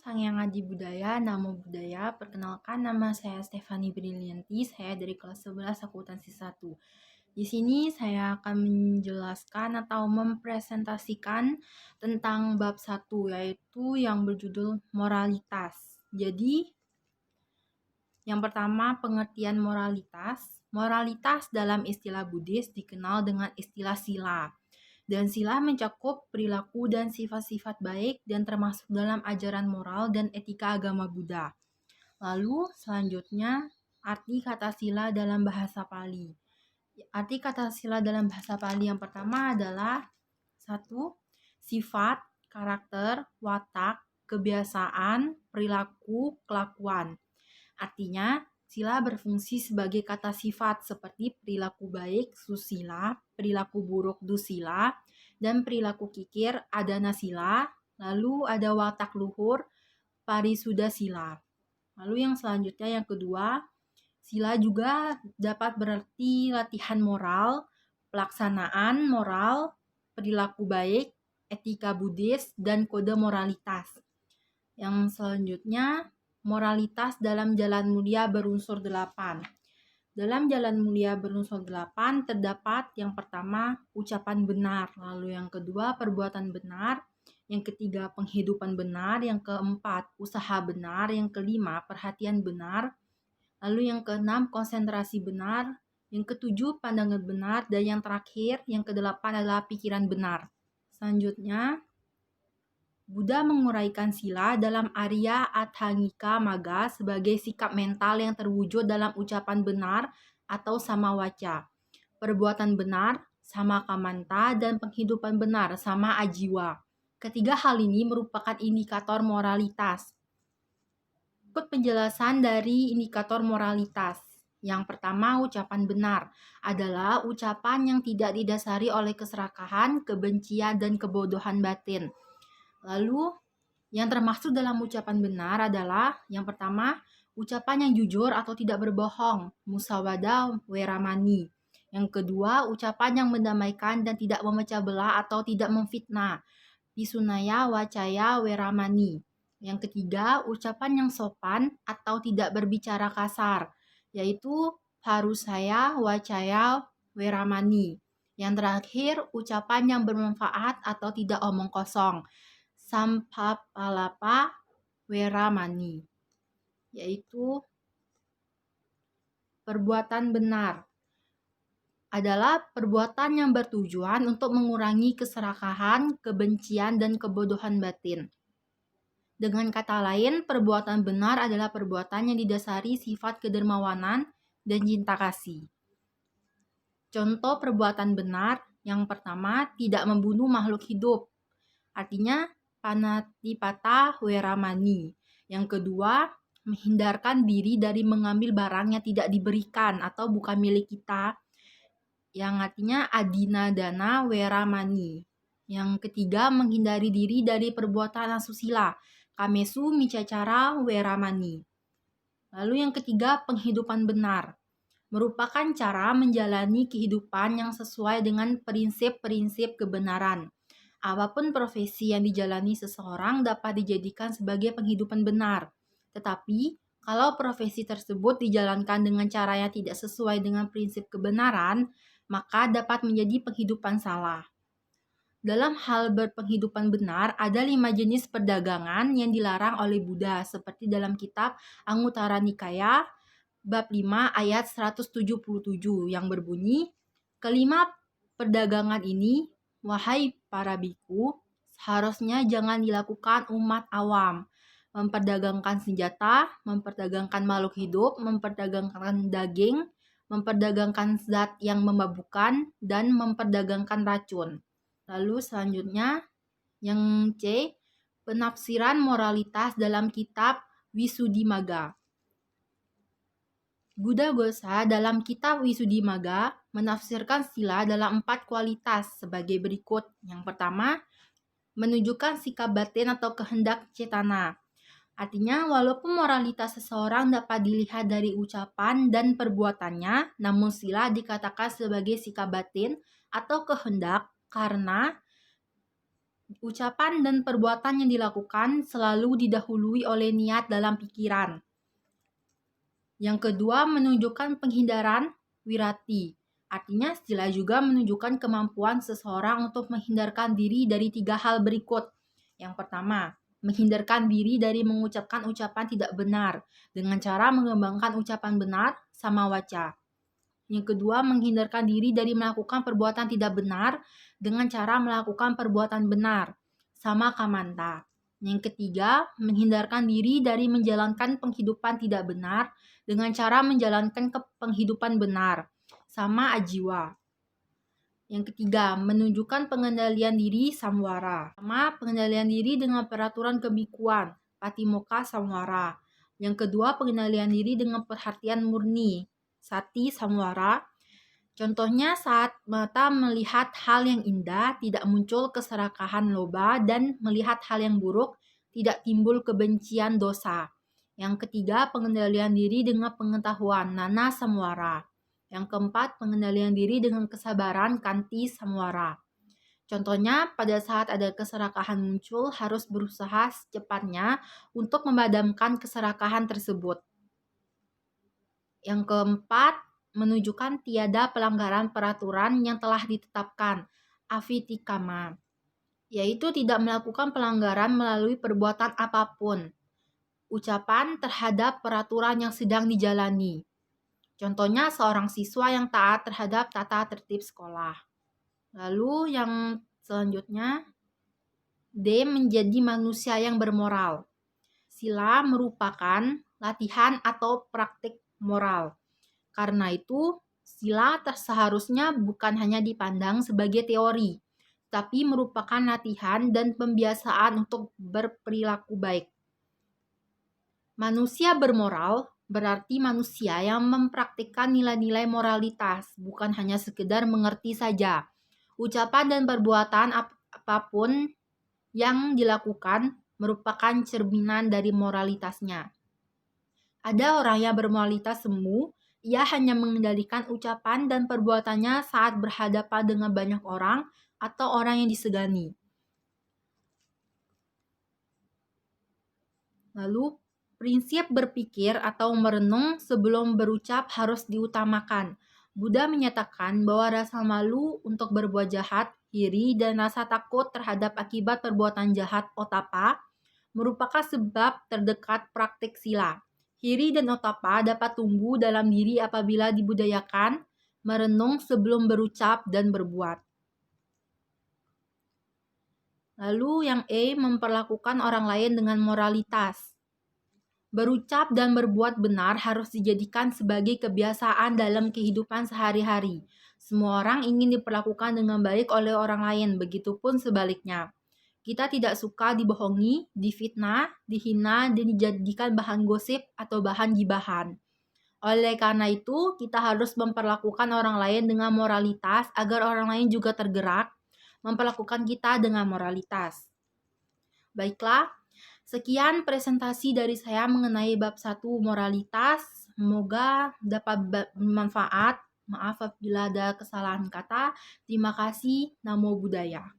Sang Yang Adi Budaya, Namo Buddhaya. Perkenalkan, nama saya Stefani Brilianti, saya dari kelas 11 akuntansi 1. Di sini saya akan menjelaskan atau mempresentasikan tentang bab 1, yaitu yang berjudul moralitas. Jadi, yang pertama, pengertian moralitas. Moralitas dalam istilah Buddhis dikenal dengan istilah sila. Dan sila mencakup perilaku dan sifat-sifat baik dan termasuk dalam ajaran moral dan etika agama Buddha. Lalu selanjutnya, arti kata sila dalam bahasa Pali. Arti kata sila dalam bahasa Pali yang pertama adalah 1. Sifat, karakter, watak, kebiasaan, perilaku, kelakuan. Artinya, sila berfungsi sebagai kata sifat seperti perilaku baik, susila, perilaku buruk, dusila, dan perilaku kikir, adana sila, lalu ada watak luhur, parisuda sila. Lalu yang selanjutnya yang kedua, sila juga dapat berarti latihan moral, pelaksanaan moral, perilaku baik, etika Buddhis, dan kode moralitas. Yang selanjutnya, moralitas dalam jalan mulia berunsur 8. Dalam jalan mulia berunsur 8 terdapat yang pertama ucapan benar, lalu yang kedua perbuatan benar, yang ketiga penghidupan benar, yang keempat usaha benar, yang kelima perhatian benar, lalu yang keenam konsentrasi benar, yang ketujuh pandangan benar, dan yang terakhir yang kedelapan adalah pikiran benar. Selanjutnya, Buddha menguraikan sila dalam Arya Atthangika Magga sebagai sikap mental yang terwujud dalam ucapan benar atau sama waca, perbuatan benar sama kamanta, dan penghidupan benar sama ajiwa. Ketiga hal ini merupakan indikator moralitas. Ikut penjelasan dari indikator moralitas. Yang pertama, ucapan benar adalah ucapan yang tidak didasari oleh keserakahan, kebencian, dan kebodohan batin. Lalu, yang termasuk dalam ucapan benar adalah yang pertama, ucapan yang jujur atau tidak berbohong, musawada weramani. Yang kedua, ucapan yang mendamaikan dan tidak memecah belah atau tidak memfitnah, pisunaya wacaya weramani. Yang ketiga, ucapan yang sopan atau tidak berbicara kasar, yaitu harusaya wacaya weramani. Yang terakhir, ucapan yang bermanfaat atau tidak omong kosong, sampapalapa weramani, yaitu perbuatan benar adalah perbuatan yang bertujuan untuk mengurangi keserakahan, kebencian, dan kebodohan batin. Dengan kata lain, perbuatan benar adalah perbuatan yang didasari sifat kedermawanan dan cinta kasih. Contoh perbuatan benar yang pertama, tidak membunuh makhluk hidup. Artinya, panatipata weramani. Yang kedua, menghindarkan diri dari mengambil barang yang tidak diberikan atau bukan milik kita, yang artinya adinadana weramani. Yang ketiga, menghindari diri dari perbuatan asusila, kamesu micacara weramani. Lalu yang ketiga, penghidupan benar merupakan cara menjalani kehidupan yang sesuai dengan prinsip-prinsip kebenaran. Apapun profesi yang dijalani seseorang dapat dijadikan sebagai penghidupan benar. Tetapi, kalau profesi tersebut dijalankan dengan cara yang tidak sesuai dengan prinsip kebenaran, maka dapat menjadi penghidupan salah. Dalam hal berpenghidupan benar, ada 5 jenis perdagangan yang dilarang oleh Buddha, seperti dalam kitab Anguttara Nikaya, bab 5 ayat 177 yang berbunyi, kelima perdagangan ini, wahai para biku, seharusnya jangan dilakukan umat awam. Memperdagangkan senjata, memperdagangkan makhluk hidup, memperdagangkan daging, memperdagangkan zat yang memabukkan, dan memperdagangkan racun. Lalu selanjutnya, yang C, penafsiran moralitas dalam kitab Visuddhimagga. Buddha Ghosa dalam kitab Visuddhimagga menafsirkan sila dalam 4 kualitas sebagai berikut. Yang pertama, menunjukkan sikap batin atau kehendak cetana. Artinya, walaupun moralitas seseorang dapat dilihat dari ucapan dan perbuatannya, namun sila dikatakan sebagai sikap batin atau kehendak karena Ucapan dan perbuatan yang dilakukan selalu didahului oleh niat dalam pikiran. Yang kedua, menunjukkan penghindaran wirati. Artinya, sila juga menunjukkan kemampuan seseorang untuk menghindarkan diri dari 3 hal berikut. Yang pertama, menghindarkan diri dari mengucapkan ucapan tidak benar dengan cara mengembangkan ucapan benar sama waca. Yang kedua, menghindarkan diri dari melakukan perbuatan tidak benar dengan cara melakukan perbuatan benar sama kamanta. Yang ketiga, menghindarkan diri dari menjalankan penghidupan tidak benar dengan cara menjalankan penghidupan benar sama ajiwa. Yang ketiga, menunjukkan pengendalian diri samwara sama pengendalian diri dengan peraturan kebikuan patimokkha samwara. Yang kedua, pengendalian diri dengan perhatian murni sati samwara. Contohnya saat mata melihat hal yang indah tidak muncul keserakahan loba dan melihat hal yang buruk tidak timbul kebencian dosa. Yang ketiga, pengendalian diri dengan pengetahuan nana samwara. Yang keempat, pengendalian diri dengan kesabaran kanti samwara. Contohnya, pada saat ada keserakahan muncul harus berusaha secepatnya untuk memadamkan keserakahan tersebut. Yang keempat, menunjukkan tiada pelanggaran peraturan yang telah ditetapkan, avitikama, yaitu tidak melakukan pelanggaran melalui perbuatan apapun, ucapan terhadap peraturan yang sedang dijalani. Contohnya seorang siswa yang taat terhadap tata tertib sekolah. Lalu yang selanjutnya, D. Menjadi manusia yang bermoral. Sila merupakan latihan atau praktik moral. Karena itu, sila seharusnya bukan hanya dipandang sebagai teori, tapi merupakan latihan dan pembiasaan untuk berperilaku baik. Manusia bermoral berarti manusia yang mempraktikkan nilai-nilai moralitas, bukan hanya sekedar mengerti saja. Ucapan dan perbuatan apapun yang dilakukan merupakan cerminan dari moralitasnya. Ada orang yang bermoralitas semu, ia hanya mengendalikan ucapan dan perbuatannya saat berhadapan dengan banyak orang atau orang yang disegani. Lalu, prinsip berpikir atau merenung sebelum berucap harus diutamakan. Buddha menyatakan bahwa rasa malu untuk berbuat jahat, iri, dan rasa takut terhadap akibat perbuatan jahat otapa merupakan sebab terdekat praktik sila. Hiri dan otapa dapat tumbuh dalam diri apabila dibudayakan, merenung sebelum berucap dan berbuat. Lalu yang E, memperlakukan orang lain dengan moralitas. Berucap dan berbuat benar harus dijadikan sebagai kebiasaan dalam kehidupan sehari-hari. Semua orang ingin diperlakukan dengan baik oleh orang lain, begitupun sebaliknya. Kita tidak suka dibohongi, difitnah, dihina, dan dijadikan bahan gosip atau bahan gibahan. Oleh karena itu, kita harus memperlakukan orang lain dengan moralitas agar orang lain juga tergerak memperlakukan kita dengan moralitas. Baiklah, sekian presentasi dari saya mengenai bab 1 moralitas. Semoga dapat bermanfaat. Maaf apabila ada kesalahan kata. Terima kasih. Namo Buddhaya.